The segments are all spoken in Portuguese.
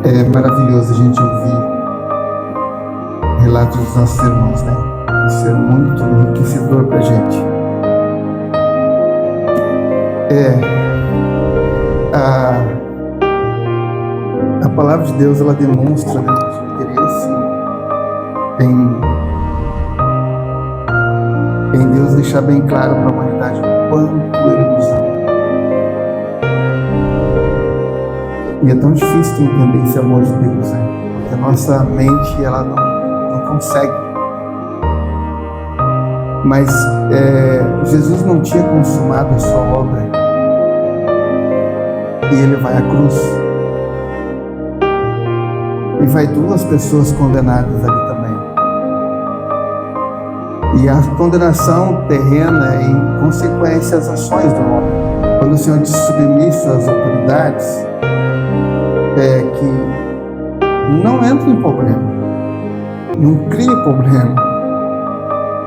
É maravilhoso a gente ouvir relatos dos nossos irmãos, né? Isso é muito enriquecedor para a gente. A palavra de Deus, ela demonstra, né, o interesse em Deus deixar bem claro para a humanidade o quanto Ele nos ama. E é tão difícil entender esse amor de Deus, né? Porque a nossa mente, ela não consegue. Mas Jesus não tinha consumado a sua obra. E Ele vai à cruz. E vai duas pessoas condenadas ali também. E a condenação terrena é em consequência às ações do homem. Quando o Senhor diz submisso às autoridades, que não entre em problema, não crie problema,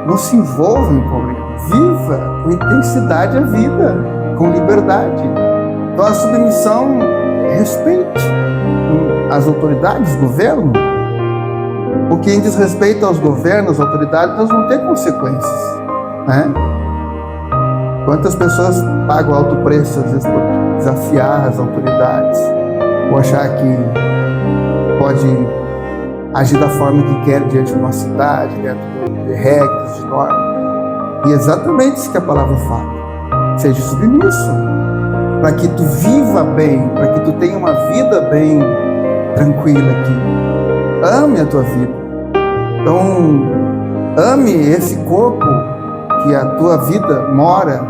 não se envolva em problema, viva com intensidade a vida, com liberdade. Então a submissão, respeite as autoridades, governo, porque em desrespeito aos governos, às autoridades, nós vamos ter consequências, né? Quantas pessoas pagam alto preço, às vezes, por desafiar as autoridades, ou achar que pode agir da forma que quer diante de uma cidade, dentro de regras, de normas. E é exatamente isso que a palavra fala. Seja submisso, para que tu viva bem, para que tu tenha uma vida bem tranquila aqui. Ame a tua vida. Então, ame esse corpo que a tua vida mora,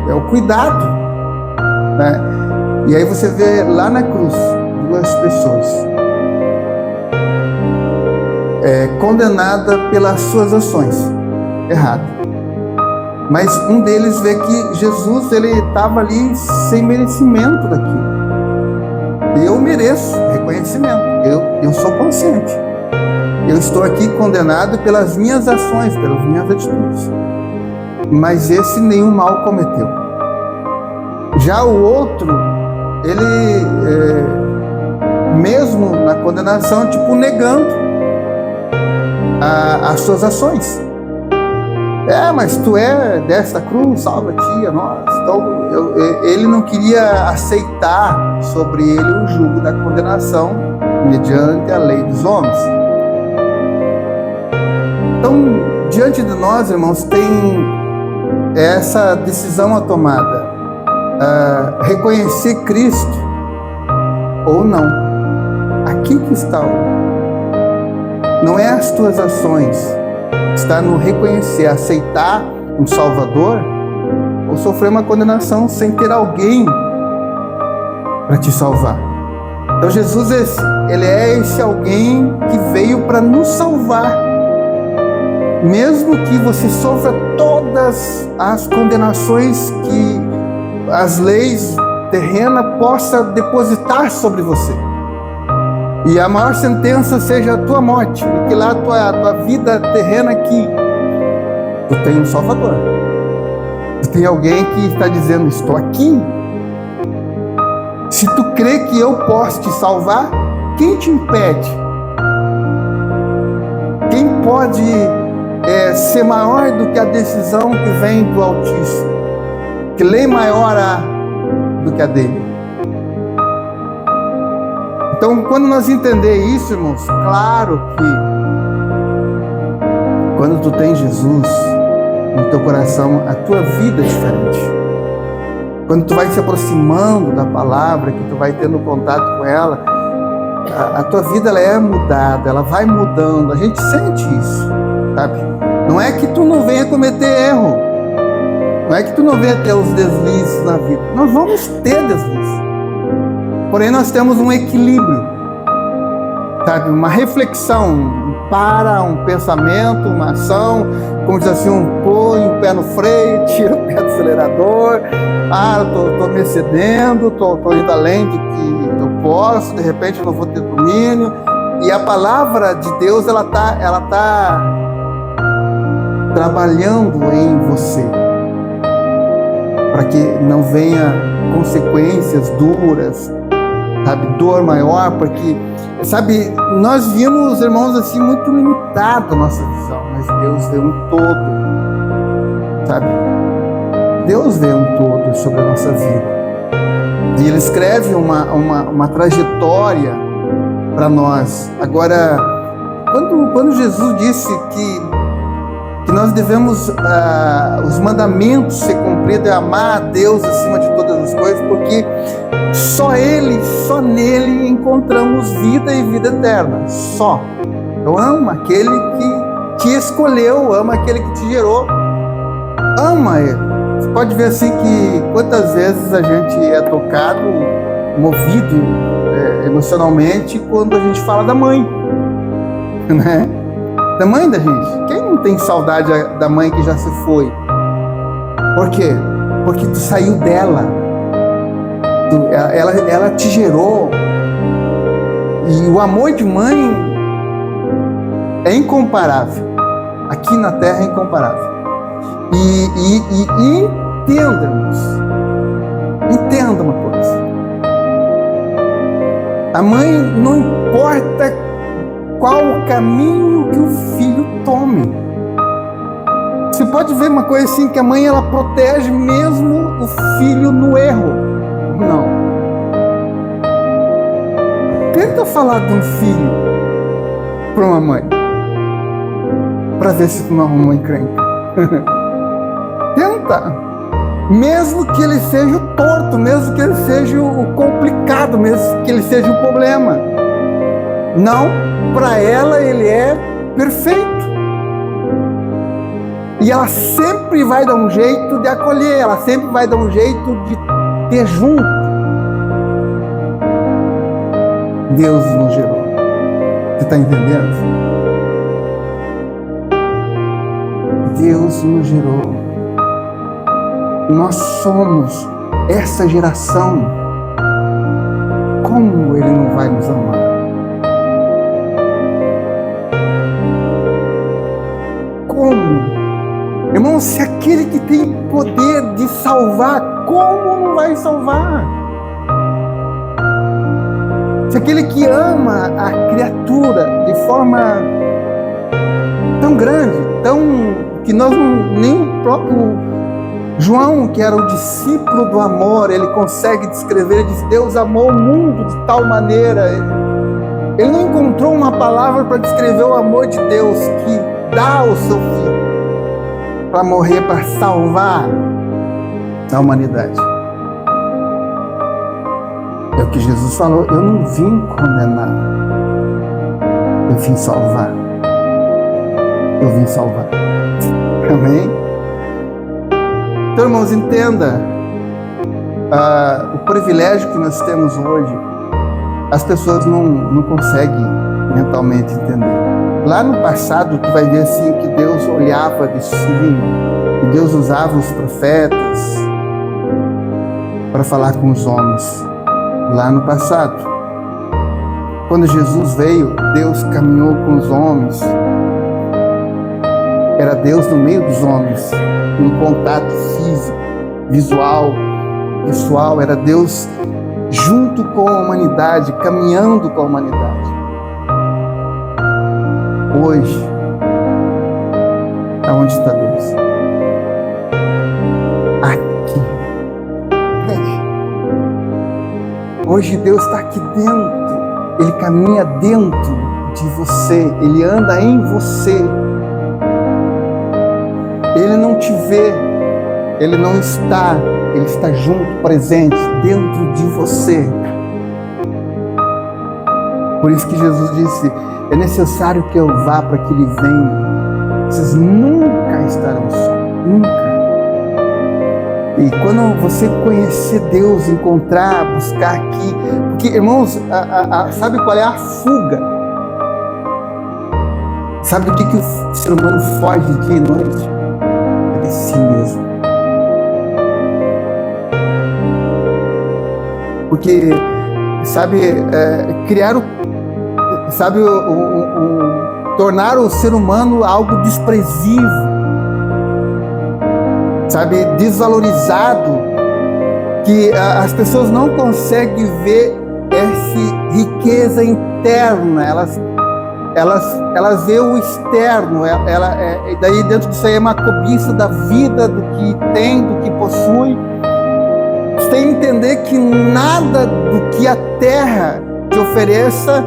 é o cuidado, né? E aí você vê lá na cruz duas pessoas condenadas pelas suas ações erradas. Mas um deles vê que Jesus, ele estava ali sem merecimento daquilo. Eu mereço reconhecimento, eu sou consciente. Eu estou aqui condenado pelas minhas ações, pelas minhas atitudes. Mas esse nenhum mal cometeu. Já o outro, ele, mesmo na condenação, negando as suas ações. Mas tu é desta cruz, salva-te a nós. Então, ele não queria aceitar sobre ele o jugo da condenação mediante a lei dos homens. Então, diante de nós, irmãos, tem essa decisão a tomada. Reconhecer Cristo ou não. Aqui que está. Não é as tuas ações. Está no reconhecer, aceitar um Salvador ou sofrer uma condenação sem ter alguém para te salvar. Então Jesus, ele é esse alguém que veio para nos salvar. Mesmo que você sofra todas as condenações que as leis terrenas possam depositar sobre você. E a maior sentença seja a tua morte, porque lá a tua vida terrena aqui, tu tem um Salvador. Tu tem alguém que está dizendo, estou aqui. Se tu crê que eu posso te salvar, quem te impede? Quem pode ser maior do que a decisão que vem do Altíssimo? Que lei maior há do que a dele? Então, quando nós entender isso, irmãos, claro que quando tu tem Jesus no teu coração, a tua vida é diferente. Quando tu vai se aproximando da palavra, que tu vai tendo contato com ela, a tua vida ela é mudada, ela vai mudando. A gente sente isso, sabe? Não é que tu não venha cometer erro, não é que tu não venha ter os deslizes na vida. Nós vamos ter deslizes. Porém, nós temos um equilíbrio, sabe? Uma reflexão, um pensamento, uma ação, como diz assim, põe o pé no freio, tira o pé do acelerador, estou me excedendo, estou indo além do que eu posso, de repente eu não vou ter domínio. E a palavra de Deus, ela tá trabalhando em você, para que não venha consequências duras, sabe, dor maior, porque, sabe, nós vimos, irmãos, assim, muito limitado a nossa visão, mas Deus vê um todo, sabe? Deus vê um todo sobre a nossa vida. E Ele escreve uma trajetória para nós. Agora, quando Jesus disse que nós devemos, os mandamentos ser cumpridos, é amar a Deus acima de todas as coisas, porque só nele encontramos vida e vida eterna. Só. Então ama aquele que te escolheu, ama aquele que te gerou. Ama Ele. Você pode ver assim que quantas vezes a gente é tocado, movido emocionalmente quando a gente fala da mãe, né? Da mãe da gente. Quem não tem saudade da mãe que já se foi? Por quê? Porque tu saiu dela. Ela te gerou. E o amor de mãe é incomparável. Aqui na Terra é incomparável. E entenda uma coisa. A mãe, não importa qual o caminho que o filho tome. Você pode ver uma coisa assim, que a mãe, ela protege mesmo o filho no erro. Não. Tenta falar de um filho para uma mãe, para ver se tu não arruma uma encrenca. Tenta. Mesmo que ele seja o torto, mesmo que ele seja o complicado, mesmo que ele seja o problema. Não, para ela ele é perfeito. E ela sempre vai dar um jeito de acolher, ela sempre vai dar um jeito de ter junto. Deus nos gerou. Você está entendendo? Deus nos gerou. Nós somos essa geração. Como Ele não vai nos amar? Como? Irmão, se aquele que tem poder de salvar, como não vai salvar? Se aquele que ama a criatura de forma tão grande, que nós nem o próprio João, que era o discípulo do amor, ele consegue descrever, ele diz: Deus amou o mundo de tal maneira. Ele não encontrou uma palavra para descrever o amor de Deus, que dá o seu filho para morrer, para salvar a humanidade. É o que Jesus falou: eu não vim condenar, eu vim salvar. Eu vim salvar. Amém? Então, irmãos, entenda o privilégio que nós temos hoje. As pessoas não conseguem mentalmente entender. Lá no passado, tu vai ver assim que Deus olhava de cima, e Deus usava os profetas para falar com os homens. Lá no passado, quando Jesus veio, Deus caminhou com os homens. Era Deus no meio dos homens, um contato físico, visual, era Deus junto com a humanidade, caminhando com a humanidade. Hoje, aonde está Deus? Aqui. Hoje Deus está aqui dentro, Ele caminha dentro de você, Ele anda em você. Ele não te vê, Ele não está, Ele está junto, presente, dentro de você. Por isso que Jesus disse: é necessário que eu vá para que Ele venha. Vocês nunca estarão só, nunca. E quando você conhecer Deus, encontrar, buscar aqui, porque, irmãos, sabe qual é a fuga? Sabe do que o ser humano foge dia e noite? De si mesmo. Porque, sabe, tornar o ser humano algo desprezível, sabe, desvalorizado, que as pessoas não conseguem ver riqueza interna, elas veem o externo, daí dentro disso aí é uma cobiça da vida, do que tem, do que possui. Você tem que entender que nada do que a terra te ofereça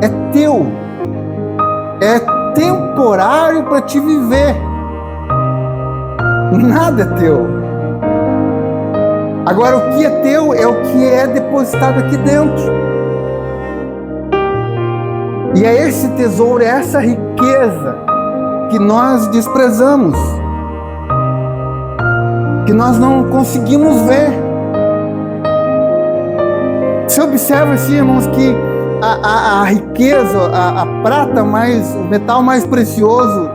é teu, é temporário para te viver. Nada é teu. Agora, o que é teu é o que é depositado aqui dentro. E é esse tesouro, é essa riqueza que nós desprezamos, que nós não conseguimos ver. Você observa assim, irmãos, que a riqueza, a prata o metal mais precioso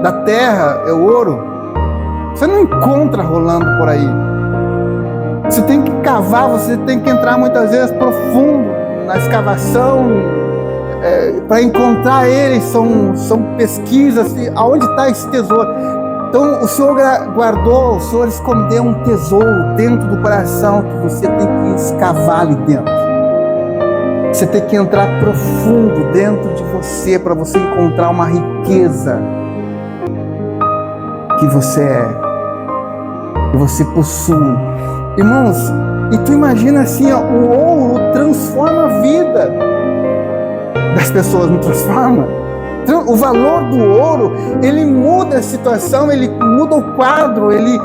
da terra é o ouro. Você não encontra rolando por aí. Você tem que cavar, você tem que entrar muitas vezes profundo na escavação para encontrar ele. São pesquisas, aonde está esse tesouro. Então o Senhor guardou, o Senhor escondeu um tesouro dentro do coração que você tem que escavar ali dentro. Você tem que entrar profundo dentro de você para você encontrar uma riqueza que você é, que você possui. Irmãos, e tu imagina assim, ó, o ouro transforma a vida das pessoas, não transforma? O valor do ouro, ele muda a situação, ele muda o quadro, ele,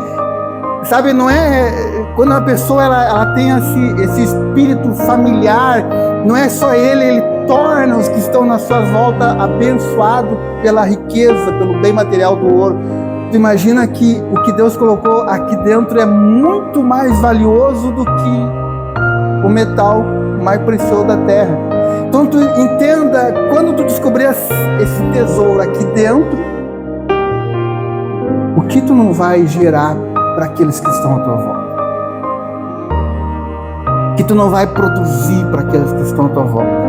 sabe, não é quando a pessoa ela tem esse espírito familiar, não é só ele torna os que estão na sua volta abençoados pela riqueza, pelo bem material do ouro. Tu imagina que o que Deus colocou aqui dentro é muito mais valioso do que o metal mais precioso da terra. Então tu entenda, quando tu descobrir esse tesouro aqui dentro, o que tu não vai gerar para aqueles que estão à tua volta? O que tu não vai produzir para aqueles que estão à tua volta?